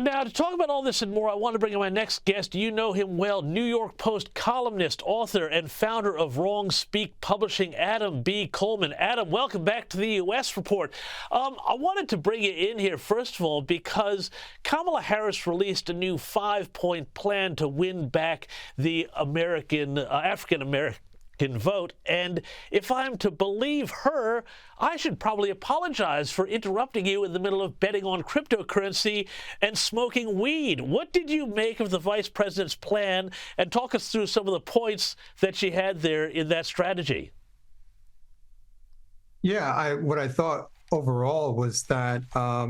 Now, to talk about all this and more, I want to bring in my next guest. You know him well, New York Post columnist, author, and founder of Wrong Speak Publishing, Adam B. Coleman. Adam, welcome back to the U.S. Report. I wanted to bring you in here, first of all, because Kamala Harris released a new 5-point plan to win back the African-American vote, and if I'm to believe her, I should probably apologize for interrupting you in the middle of betting on cryptocurrency and smoking weed. What did you make of the vice president's plan, and talk us through some of the points that she had there in that strategy? Yeah, what I thought overall was that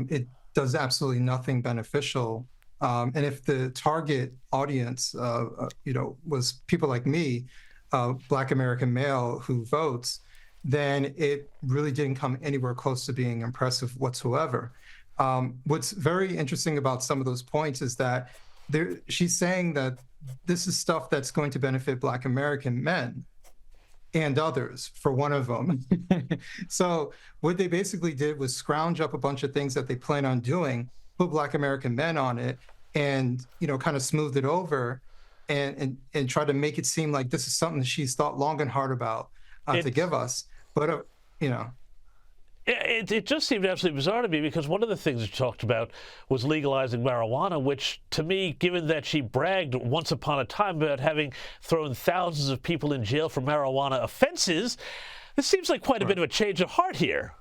it does absolutely nothing beneficial. And if the target audience, was people like me, Black American male who votes, then it really didn't come anywhere close to being impressive whatsoever. What's very interesting about some of those points is that she's saying that this is stuff that's going to benefit Black American men and others, for one of them. So what they basically did was scrounge up a bunch of things that they plan on doing, put Black American men on it, and kind of smoothed it over, and try to make it seem like this is something that she's thought long and hard about to give us. But, It just seemed absolutely bizarre to me, because one of the things she talked about was legalizing marijuana, which to me, given that she bragged once upon a time about having thrown thousands of people in jail for marijuana offenses, this seems like quite a bit of a change of heart here.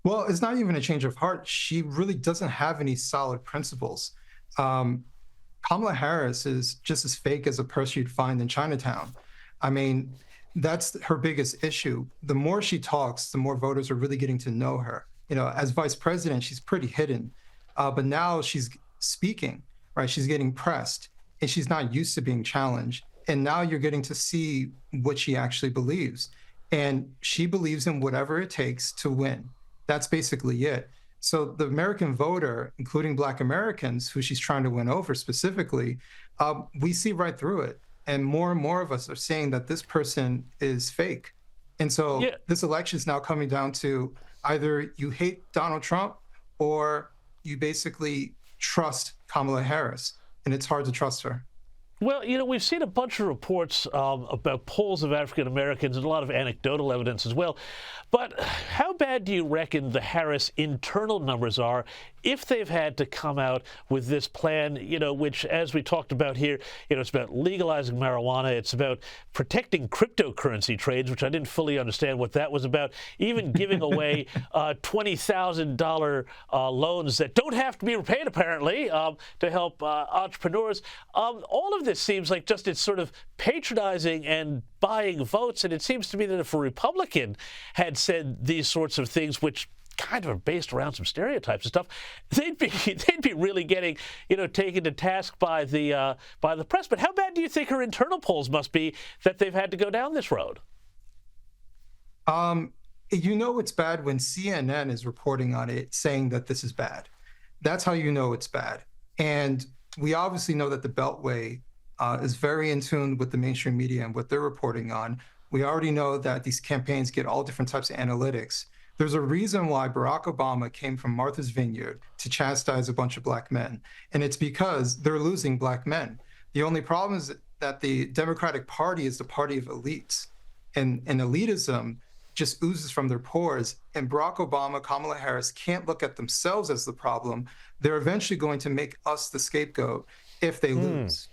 Well, it's not even a change of heart. She really doesn't have any solid principles. Kamala Harris is just as fake as a purse you'd find in Chinatown. I mean, that's her biggest issue. The more she talks, the more voters are really getting to know her. As vice president, she's pretty hidden, but now she's speaking, right? She's getting pressed, and she's not used to being challenged. And now you're getting to see what she actually believes. And she believes in whatever it takes to win. That's basically it. So the American voter, including Black Americans, who she's trying to win over specifically, we see right through it. And more of us are saying that this person is fake. And so This election is now coming down to either you hate Donald Trump or you basically trust Kamala Harris. And it's hard to trust her. Well, we've seen a bunch of reports about polls of African Americans and a lot of anecdotal evidence as well. But how bad do you reckon the Harris internal numbers are if they've had to come out with this plan, which, as we talked about here, it's about legalizing marijuana, it's about protecting cryptocurrency trades, which I didn't fully understand what that was about, even giving away $20,000 loans that don't have to be repaid, apparently, to help entrepreneurs. All of this seems like just it's sort of patronizing and buying votes, and it seems to me that if a Republican had said these sorts of things, which kind of are based around some stereotypes and stuff, they'd be really getting taken to task by the press. But how bad do you think her internal polls must be that they've had to go down this road? It's bad when CNN is reporting on it, saying that this is bad. That's how you know it's bad. And we obviously know that the Beltway is very in tune with the mainstream media and what they're reporting on. We already know that these campaigns get all different types of analytics. There's a reason why Barack Obama came from Martha's Vineyard to chastise a bunch of Black men. And it's because they're losing Black men. The only problem is that the Democratic Party is the party of elites. And elitism just oozes from their pores. And Barack Obama, Kamala Harris can't look at themselves as the problem. They're eventually going to make us the scapegoat if they lose.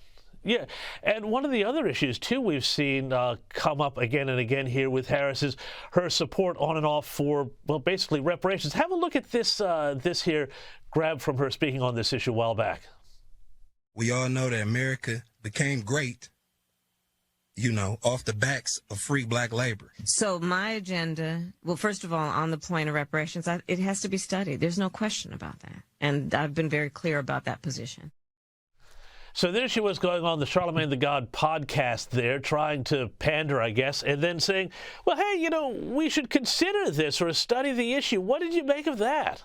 Yeah, and one of the other issues, too, we've seen come up again and again here with Harris is her support on and off for, well, basically reparations. Have a look at this here grab from her speaking on this issue a while back. We all know that America became great, off the backs of free Black labor. So my agenda, well, first of all, on the point of reparations, it has to be studied. There's no question about that. And I've been very clear about that position. So there she was going on the Charlemagne the God podcast there, trying to pander, I guess, and then saying, well, hey, we should consider this or study the issue. What did you make of that?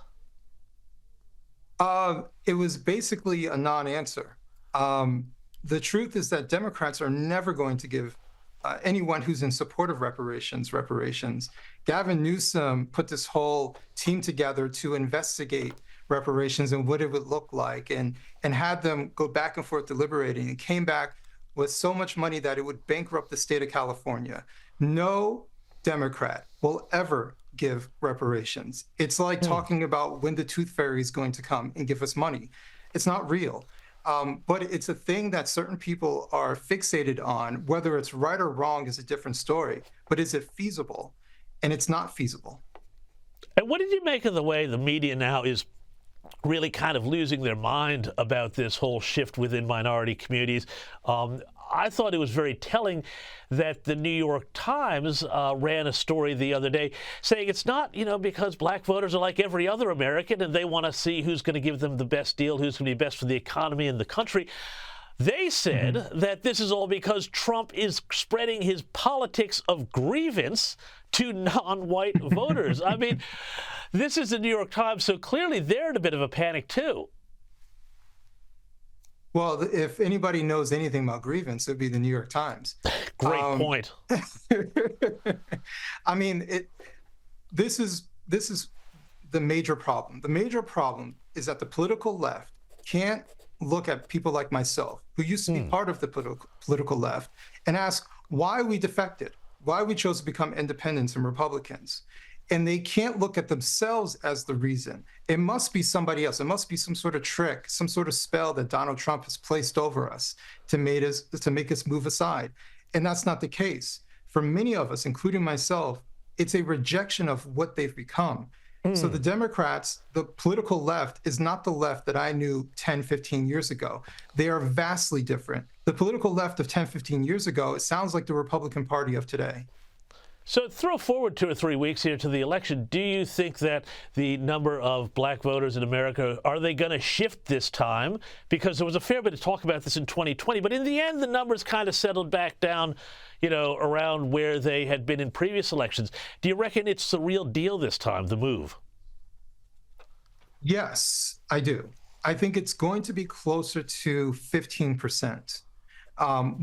It was basically a non-answer. The truth is that Democrats are never going to give anyone who's in support of reparations. Gavin Newsom put this whole team together to investigate reparations and what it would look like, and had them go back and forth deliberating, and came back with so much money that it would bankrupt the state of California. No Democrat will ever give reparations. It's like talking about when the tooth fairy is going to come and give us money. It's not real. But it's a thing that certain people are fixated on. Whether it's right or wrong is a different story. But is it feasible? And it's not feasible. And what did you make of the way the media now is really kind of losing their mind about this whole shift within minority communities? I thought it was very telling that the New York Times ran a story the other day saying it's not, because black voters are like every other American and they want to see who's going to give them the best deal, who's going to be best for the economy and the country. They said that this is all because Trump is spreading his politics of grievance to non-white voters. I mean, this is the New York Times, so clearly they're in a bit of a panic too. Well, if anybody knows anything about grievance, it'd be the New York Times. Great point. I mean, this is the major problem. The major problem is that the political left can't look at people like myself, who used to be part of the political left, and ask why we defected, why we chose to become independents and Republicans. And they can't look at themselves as the reason. It must be somebody else. It must be some sort of trick, some sort of spell that Donald Trump has placed over us to make us move aside. And that's not the case. For many of us, including myself, it's a rejection of what they've become. So the Democrats, the political left, is not the left that I knew 10, 15 years ago. They are vastly different. The political left of 10, 15 years ago, it sounds like the Republican Party of today. So throw forward 2 or 3 weeks here to the election. Do you think that the number of black voters in America, are they going to shift this time? Because there was a fair bit of talk about this in 2020, but in the end, the numbers kind of settled back down, around where they had been in previous elections. Do you reckon it's the real deal this time, the move? Yes, I do. I think it's going to be closer to 15%,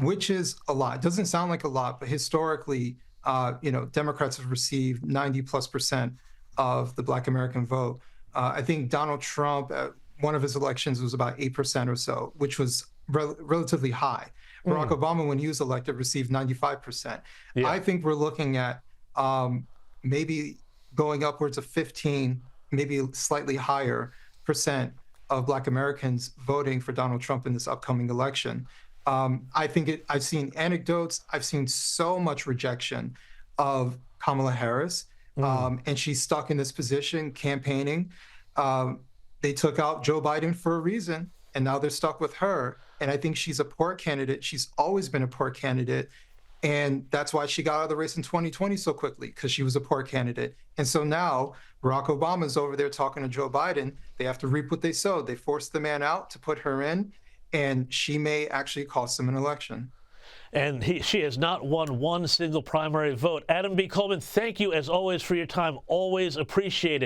which is a lot. It doesn't sound like a lot, but historically, Democrats have received 90+% of the Black American vote. I think Donald Trump, at one of his elections, was about 8% or so, which was relatively high. Barack Obama, when he was elected, received 95%. Yeah. I think we're looking at maybe going upwards of 15, maybe slightly higher % of Black Americans voting for Donald Trump in this upcoming election. I think I've seen anecdotes. I've seen so much rejection of Kamala Harris, and she's stuck in this position campaigning. They took out Joe Biden for a reason, and now they're stuck with her. And I think she's a poor candidate. She's always been a poor candidate. And that's why she got out of the race in 2020 so quickly, because she was a poor candidate. And so now Barack Obama's over there talking to Joe Biden. They have to reap what they sowed. They forced the man out to put her in, and she may actually cost him an election. And she has not won one single primary vote. Adam B. Coleman, thank you as always for your time. Always appreciate it.